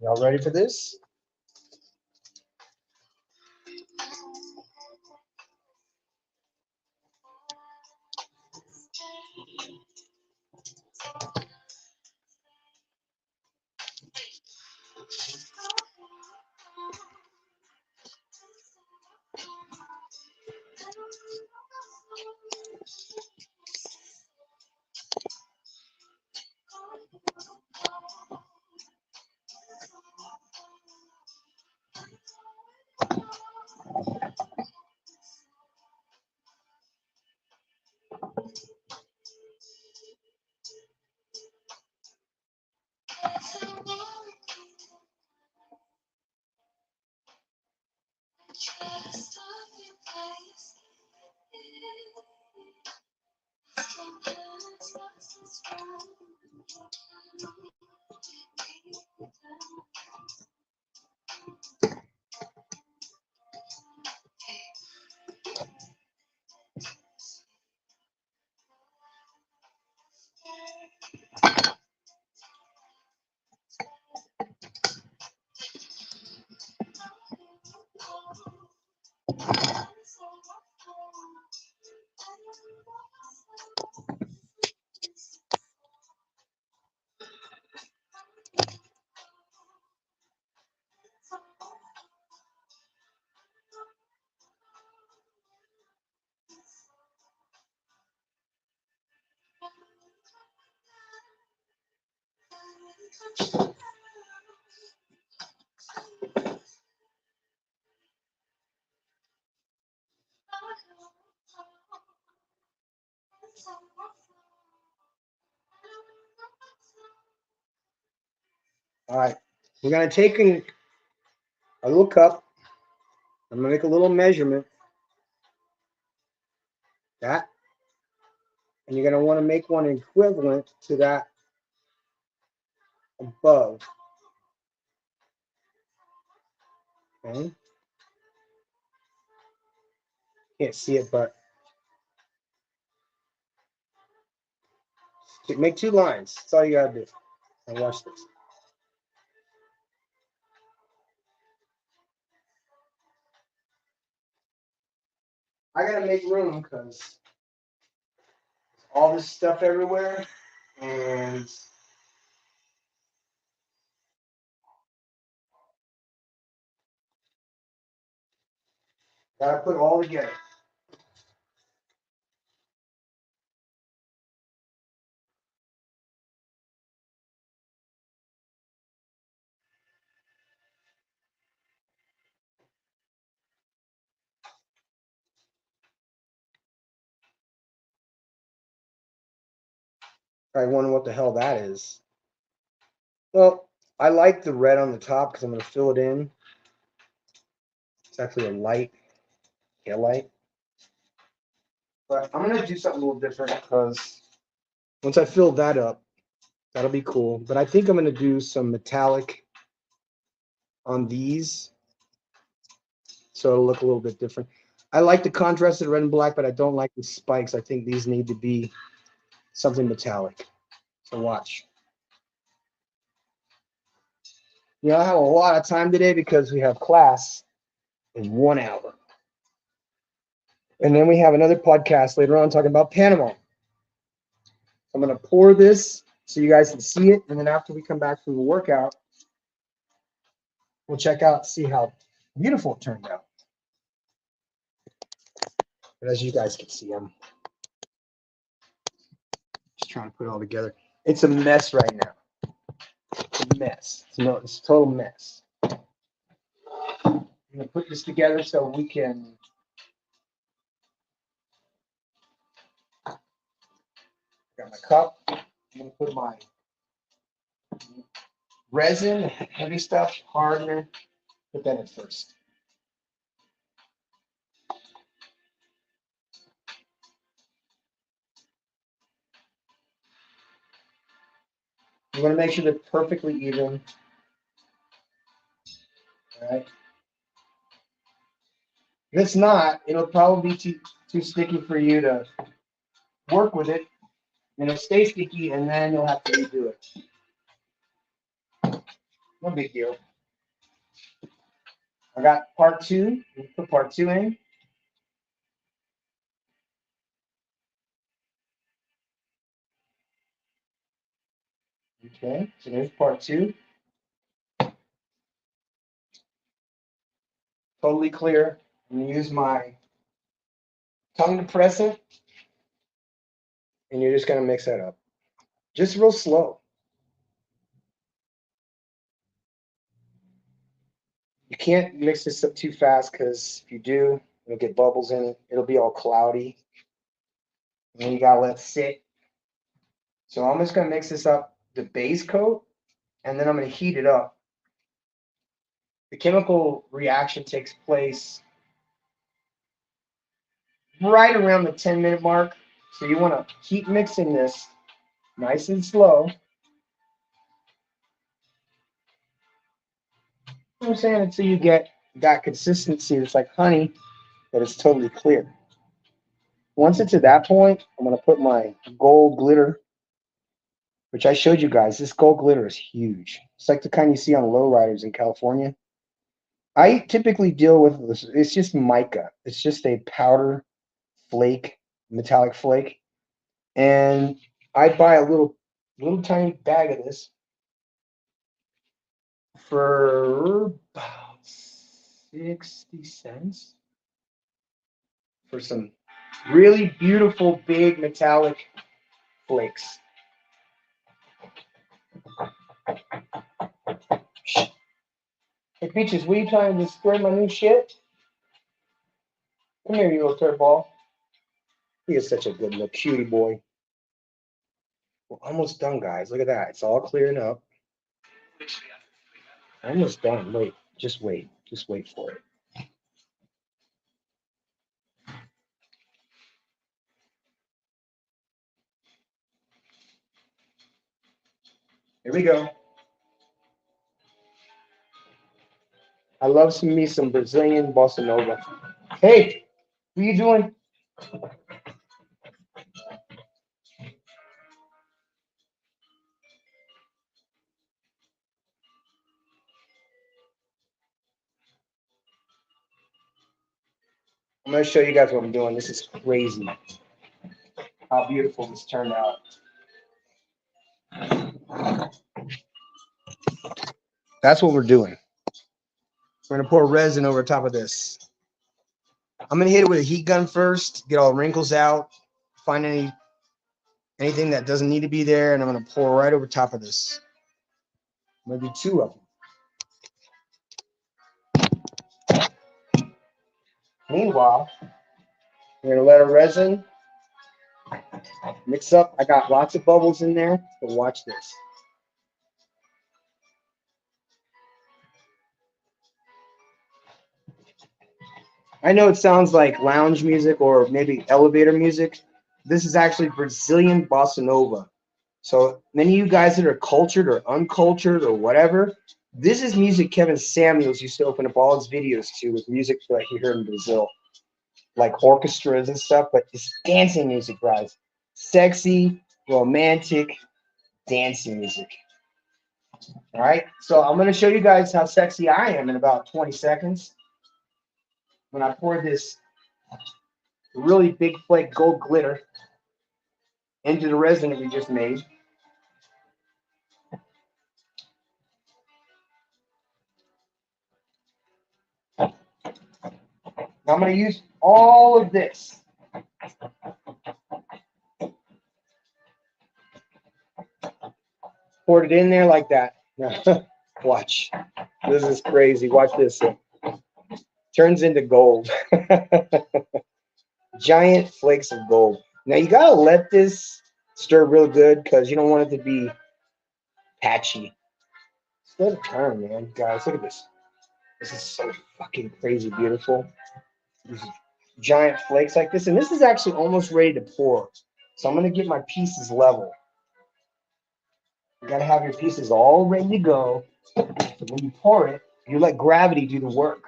Y'all ready for this? All right, we're gonna take a little cup. I'm gonna make a little measurement. That, and you're gonna want to make one equivalent to that above. Okay. Can't see it, but make 2 lines. That's all you gotta do. Now watch this. I gotta make room because all this stuff everywhere, and gotta put it all together. Probably wondering what the hell that is. Well, I like the red on the top because I'm gonna fill it in. It's actually a light tail light. But I'm gonna do something a little different because once I fill that up, that'll be cool. But I think I'm gonna do some metallic on these, so it'll look a little bit different. I like the contrasted red and black, but I don't like the spikes. I think these need to be something metallic. So watch. You know, I have a lot of time today because we have class in 1 hour. And then we have another podcast later on talking about Panama. I'm going to pour this so you guys can see it. And then after we come back from the workout, we'll check out, see how beautiful it turned out. But as you guys can see, I'm just trying to put it all together. It's a mess right now. It's a mess. It's a total mess. I'm going to put this together so we can got my cup. I'm going to put my resin, heavy stuff, hardener. Put that in first. You want to make sure they're perfectly even. All right. If it's not, it'll probably be too sticky for you to work with it. And it'll stay sticky, and then you'll have to redo it. No big deal. I got part two. Put part two in. Okay, so there's part two. Totally clear. I'm gonna use my tongue depressant, and you're just gonna mix that up. Just real slow. You can't mix this up too fast because if you do, it'll get bubbles in it. It'll be all cloudy. And then you gotta let it sit. So I'm just gonna mix this up, the base coat, and then I'm gonna heat it up. The chemical reaction takes place right around the 10-minute mark. So you wanna keep mixing this nice and slow. You know what I'm saying? Until you get that consistency that's like honey, that is totally clear. Once it's at that point, I'm gonna put my gold glitter, which I showed you guys. This gold glitter is huge. It's like the kind you see on lowriders in California. I typically deal with this. It's just mica. It's just a powder flake, metallic flake, and I buy a little tiny bag of this for about 60 cents for some really beautiful big metallic flakes. Hey, Peaches, what are you trying to destroy my new shit? Come here, you little turd. He is such a good little cutie boy. We're almost done, guys. Look at that. It's all clearing up. Almost done. Wait. Just wait. Just wait for it. Here we go. I love some Brazilian bossa nova. Hey, what are you doing? I'm going to show you guys what I'm doing. This is crazy. How beautiful this turned out. That's what we're doing. We're going to pour resin over top of this. I'm going to hit it with a heat gun first, get all the wrinkles out, find anything that doesn't need to be there, and I'm going to pour right over top of this. Maybe two of them. Meanwhile, we're going to let our resin mix up. I got lots of bubbles in there, but watch this. I know it sounds like lounge music or maybe elevator music. This is actually Brazilian bossa nova. So many of you guys that are cultured or uncultured or whatever, this is music Kevin Samuels used to open up all his videos to with music that he heard in Brazil, like orchestras and stuff, but it's dancing music, guys. Sexy, romantic, dancing music. All right, so I'm going to show you guys how sexy I am in about 20 seconds. When I pour this really big flake gold glitter into the resin that we just made. Now I'm going to use all of this. Poured it in there like that. Watch. This is crazy. Watch this. Turns into gold. Giant flakes of gold. Now you got to let this stir real good because you don't want it to be patchy. Just let it turn, man. Guys, look at this. This is so fucking crazy beautiful. These giant flakes like this. And this is actually almost ready to pour. So I'm going to get my pieces level. You got to have your pieces all ready to go. So when you pour it, you let gravity do the work.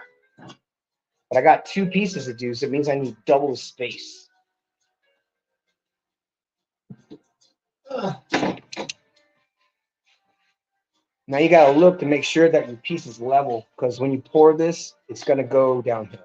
But I got two pieces to do, so it means I need double the space. Now you gotta look to make sure that your piece is level, because when you pour this, it's gonna go downhill.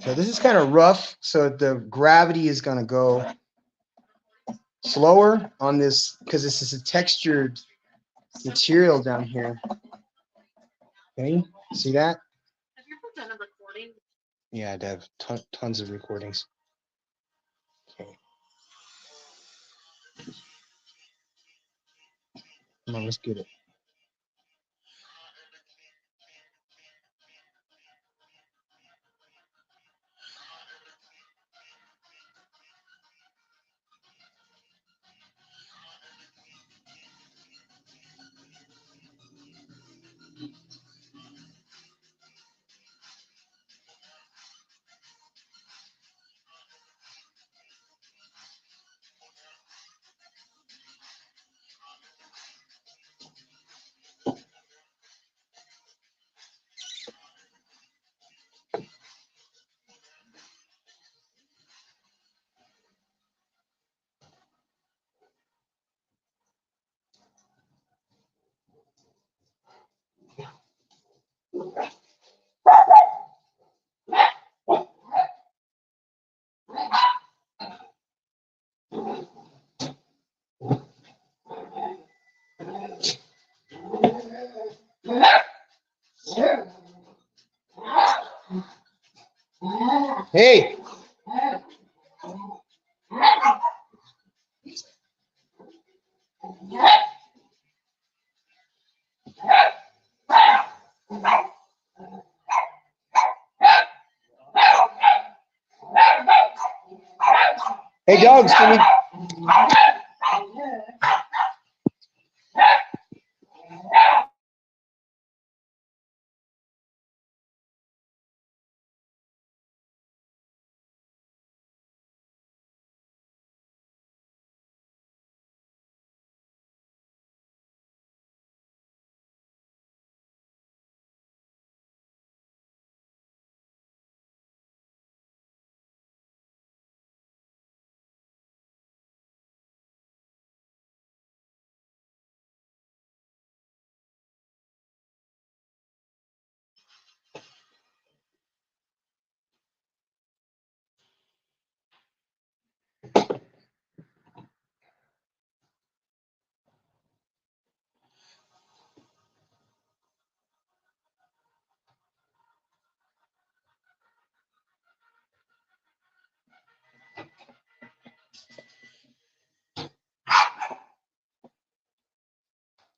So this is kind of rough, so the gravity is going to go slower on this because this is a textured material down here. Okay, see that? Have you ever done a recording? Yeah, I have tons of recordings. Okay. Come on, let's get it. Hey. Hey, dogs, can you?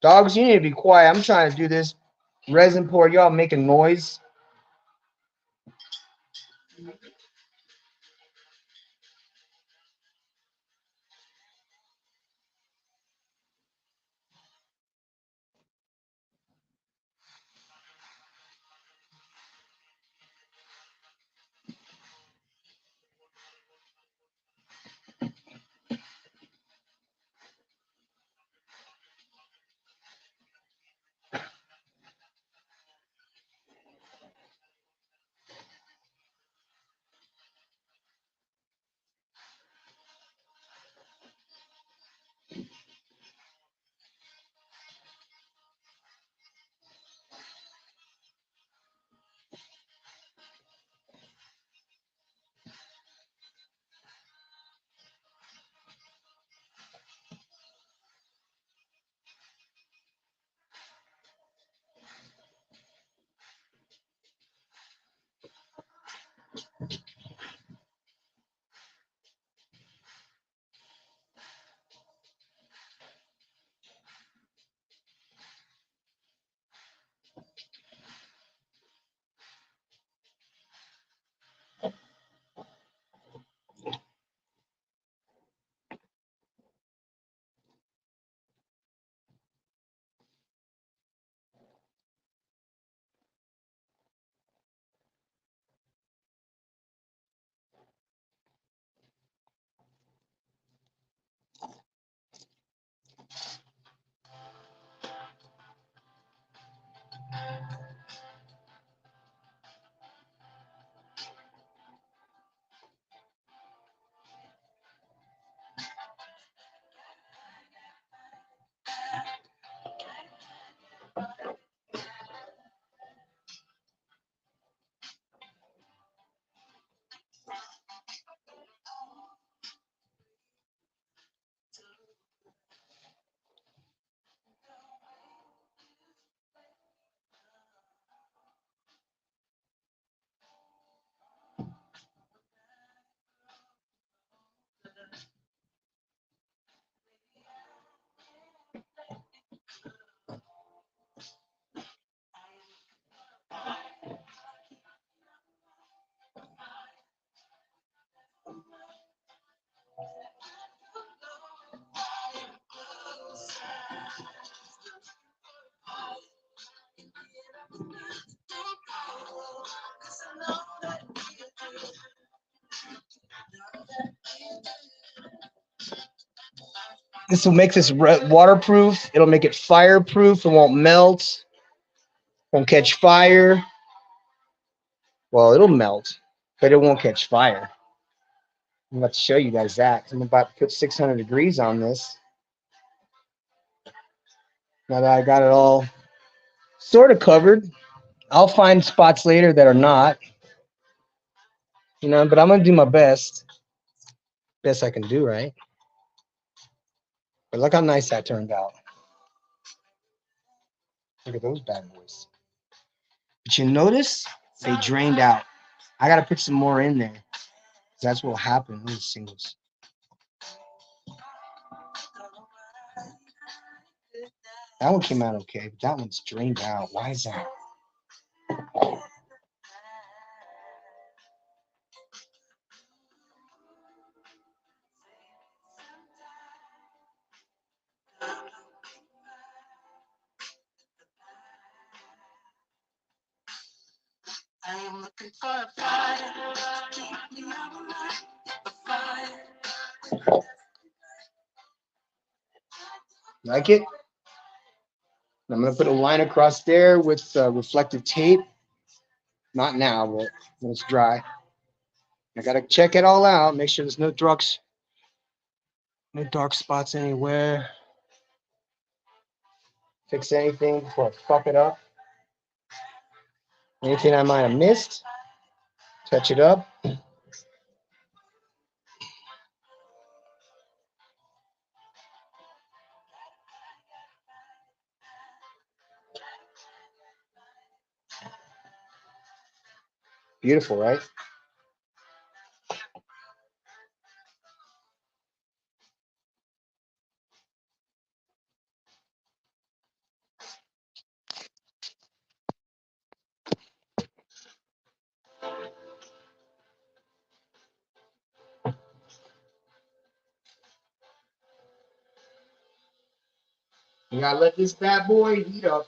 Dogs, you need to be quiet. I'm trying to do this resin pour. Y'all making noise. This will make this waterproof. It'll make it fireproof. It won't melt. Won't catch fire. Well, it'll melt, but it won't catch fire. I'm about to show you guys that. I'm about to put 600 degrees on this. Now that I got it all sort of covered, I'll find spots later that are not, but I'm gonna do my best I can do, right? But look how nice that turned out. Look at those bad boys. But you notice they drained out. I gotta put some more in there. That's what will happen with singles. That one came out okay, but that one's drained out. Why is that? Like it? I'm gonna put a line across there with reflective tape. Not now, but when it's dry. I gotta check it all out. Make sure there's no dark spots anywhere. Fix anything before I fuck it up. Anything I might have missed, touch it up. Beautiful, right? You gotta let this bad boy heat up.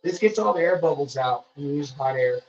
This gets all the air bubbles out. You use hot air.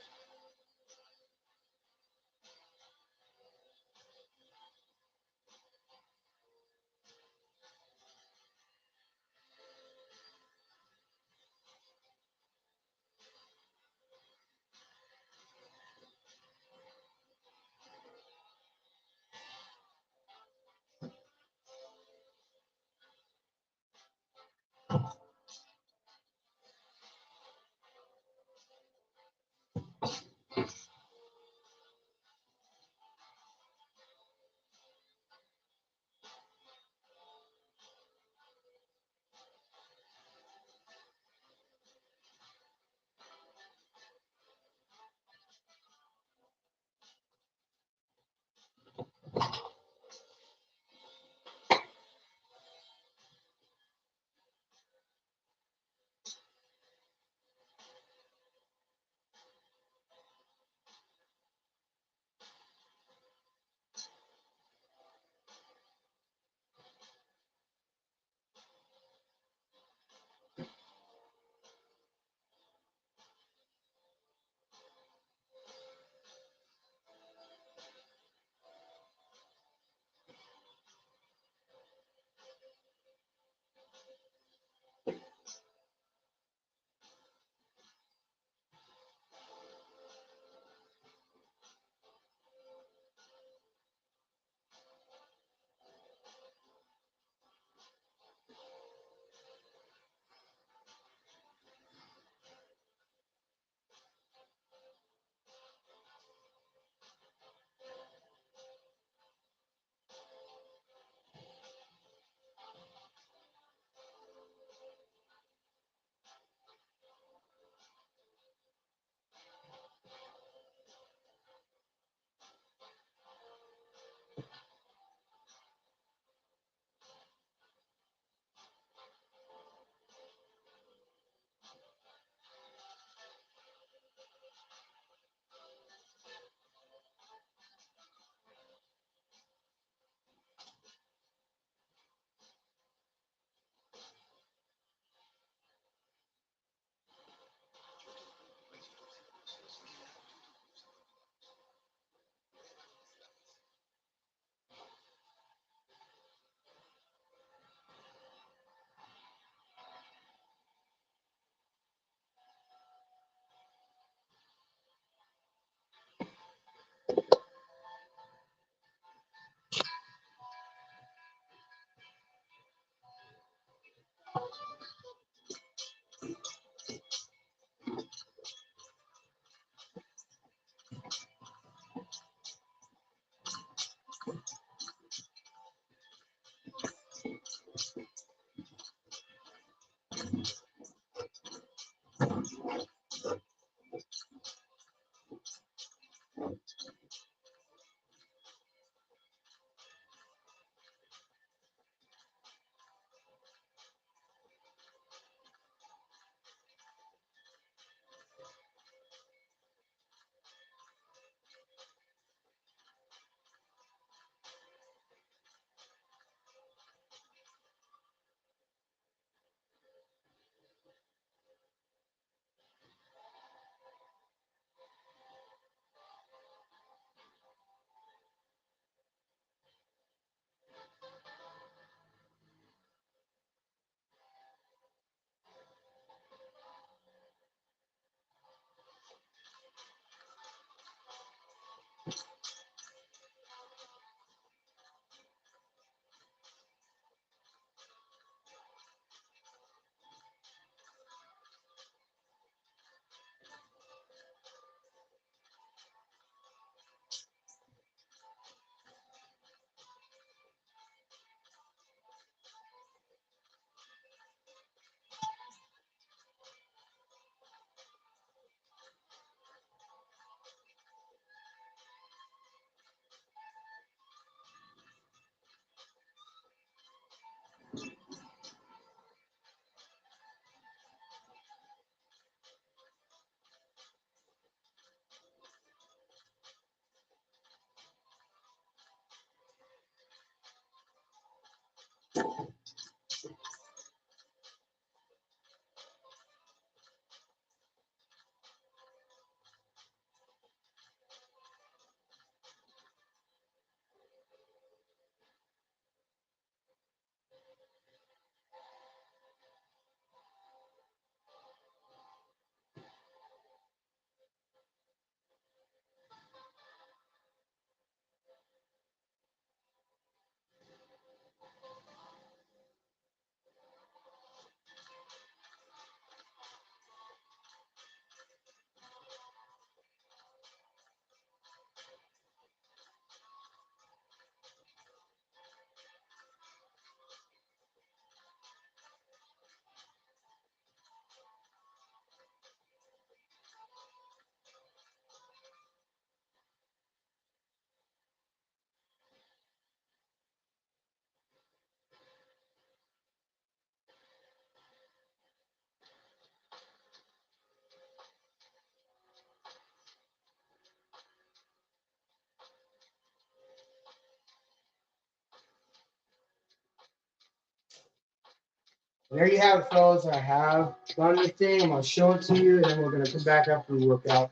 And there you have it, fellas. I have done the thing. I'm going to show it to you, and then we're going to come back after we work out.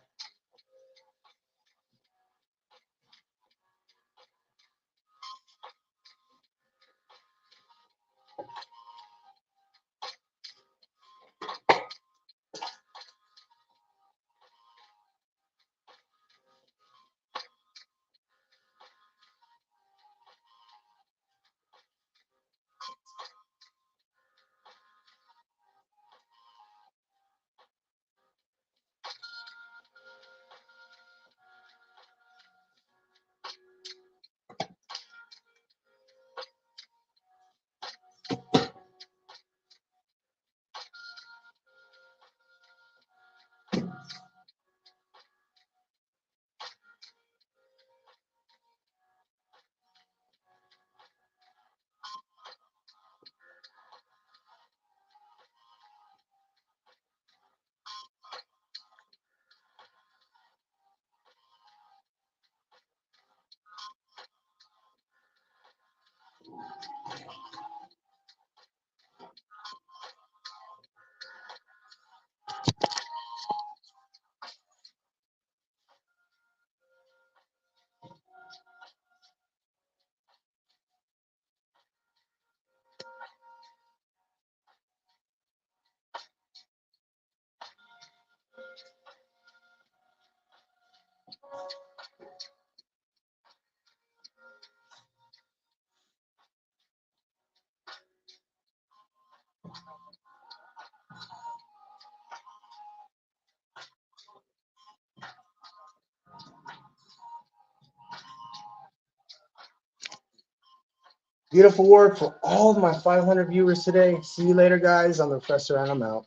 Beautiful work for all of my 500 viewers today. See you later, guys. I'm the Professor, and I'm out.